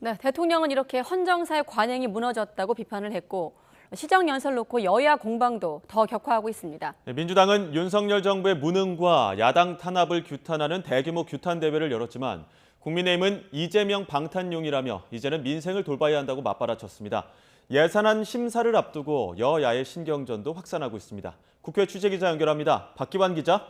네, 대통령은 이렇게 헌정사의 관행이 무너졌다고 비판을 했고 시정연설 놓고 여야 공방도 더 격화하고 있습니다. 민주당은 윤석열 정부의 무능과 야당 탄압을 규탄하는 대규모 규탄 대회를 열었지만 국민의힘은 이재명 방탄용이라며 이제는 민생을 돌봐야 한다고 맞받아쳤습니다. 예산안 심사를 앞두고 여야의 신경전도 확산하고 있습니다. 국회 취재기자 연결합니다. 박기환 기자.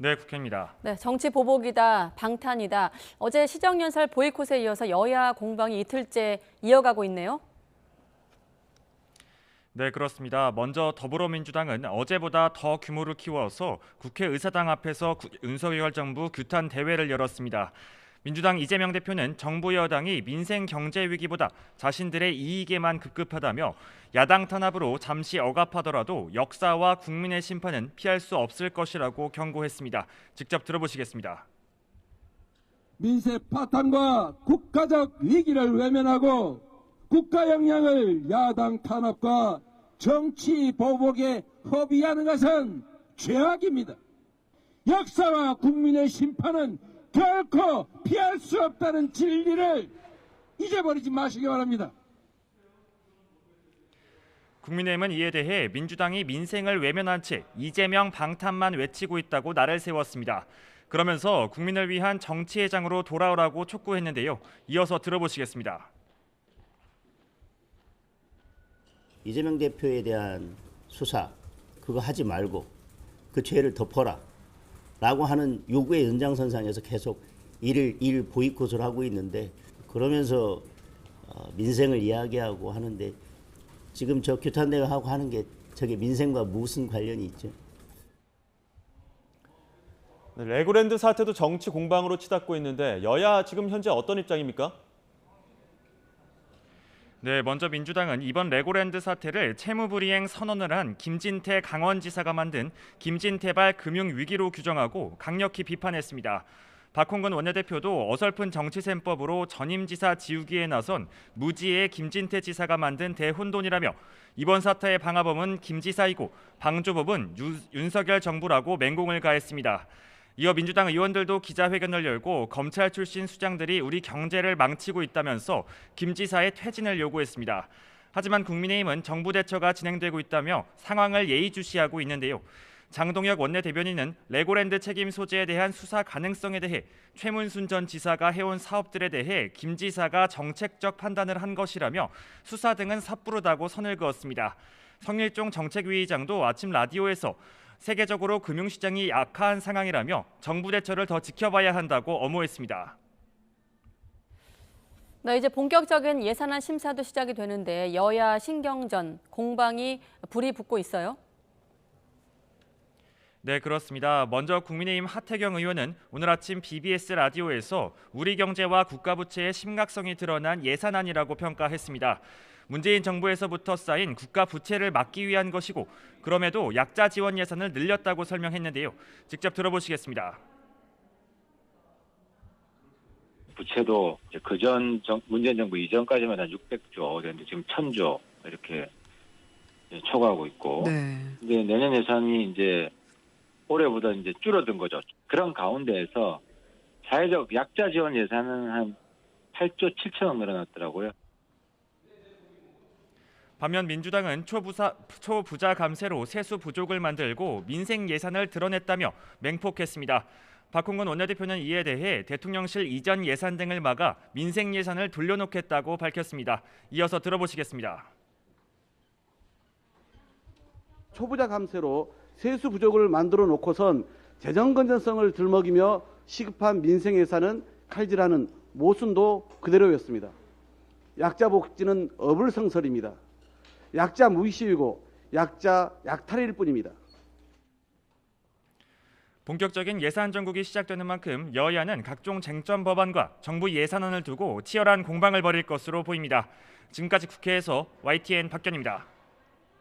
네, 국회입니다. 네, 정치 보복이다, 방탄이다. 어제 시정연설 보이콧에 이어서 여야 공방이 이틀째 이어가고 있네요. 네, 그렇습니다. 먼저 더불어민주당은 어제보다 더 규모를 키워서 국회의사당 앞에서 윤석열 정부 규탄 대회를 열었습니다. 민주당 이재명 대표는 정부 여당이 민생 경제 위기보다 자신들의 이익에만 급급하다며 야당 탄압으로 잠시 억압하더라도 역사와 국민의 심판은 피할 수 없을 것이라고 경고했습니다. 직접 들어보시겠습니다. 민생 파탄과 국가적 위기를 외면하고 국가 역량을 야당 탄압과 정치 보복에 허비하는 것은 죄악입니다. 역사와 국민의 심판은 결코 피할 수 없다는 진리를 잊어버리지 마시기 바랍니다. 국민의힘은 이에 대해 민주당이 민생을 외면한 채 이재명 방탄만 외치고 있다고 날을 세웠습니다. 그러면서 국민을 위한 정치회장으로 돌아오라고 촉구했는데요. 이어서 들어보시겠습니다. 이재명 대표에 대한 수사 그거 하지 말고 그 죄를 덮어라 라고 하는 요구의 연장선상에서 계속 이를 보이콧을 하고 있는데 그러면서 민생을 이야기하고 하는데 지금 저 규탄대회 하고 하는 게 저게 민생과 무슨 관련이 있죠? 네, 레고랜드 사태도 정치 공방으로 치닫고 있는데 여야 지금 현재 어떤 입장입니까? 네, 먼저 민주당은 이번 레고랜드 사태를 채무불이행 선언을 한 김진태 강원지사가 만든 김진태발 금융위기로 규정하고 강력히 비판했습니다. 박홍근 원내대표도 어설픈 정치셈법으로 전임지사 지우기에 나선 무지의 김진태 지사가 만든 대혼돈이라며 이번 사태의 방화범은 김 지사이고 방조법은 윤석열 정부라고 맹공을 가했습니다. 이어 민주당 의원들도 기자회견을 열고 검찰 출신 수장들이 우리 경제를 망치고 있다면서 김 지사의 퇴진을 요구했습니다. 하지만 국민의힘은 정부 대처가 진행되고 있다며 상황을 예의주시하고 있는데요. 장동혁 원내대변인은 레고랜드 책임 소재에 대한 수사 가능성에 대해 최문순 전 지사가 해온 사업들에 대해 김 지사가 정책적 판단을 한 것이라며 수사 등은 섣부르다고 선을 그었습니다. 성일종 정책위의장도 아침 라디오에서 세계적으로 금융시장이 약한 상황이라며 정부 대처를 더 지켜봐야 한다고 엄호했습니다. 네, 이제 본격적인 예산안 심사도 시작이 되는데 여야 신경전, 공방이 불이 붙고 있어요. 네, 그렇습니다. 먼저 국민의힘 하태경 의원은 오늘 아침 BBS 라디오에서 우리 경제와 국가 부채의 심각성이 드러난 예산안이라고 평가했습니다. 문재인 정부에서부터 쌓인 국가 부채를 막기 위한 것이고 그럼에도 약자 지원 예산을 늘렸다고 설명했는데요. 직접 들어보시겠습니다. 부채도 그전 문재인 정부 이전까지만 한 600조 되는데 지금 1000조 이렇게 초과하고 있고, 근데 내년 예산이 이제 올해보다 이제 줄어든 거죠. 그런 가운데에서 사회적 약자 지원 예산은 한 8조 7천억 늘어났더라고요. 반면 민주당은 초부자 감세로 세수 부족을 만들고 민생 예산을 드러냈다며 맹폭했습니다. 박홍근 원내대표는 이에 대해 대통령실 이전 예산 등을 막아 민생 예산을 돌려놓겠다고 밝혔습니다. 이어서 들어보시겠습니다. 초부자 감세로 세수 부족을 만들어 놓고선 재정 건전성을 들먹이며 시급한 민생 예산은 칼질하는 모순도 그대로였습니다. 약자 복지는 어불성설입니다. 약자 무의식이고 약자 약탈일 뿐입니다. 본격적인 예산 전국이 시작되는 만큼 여야는 각종 쟁점 법안과 정부 예산안을 두고 치열한 공방을 벌일 것으로 보입니다. 지금까지 국회에서 YTN 박견입니다.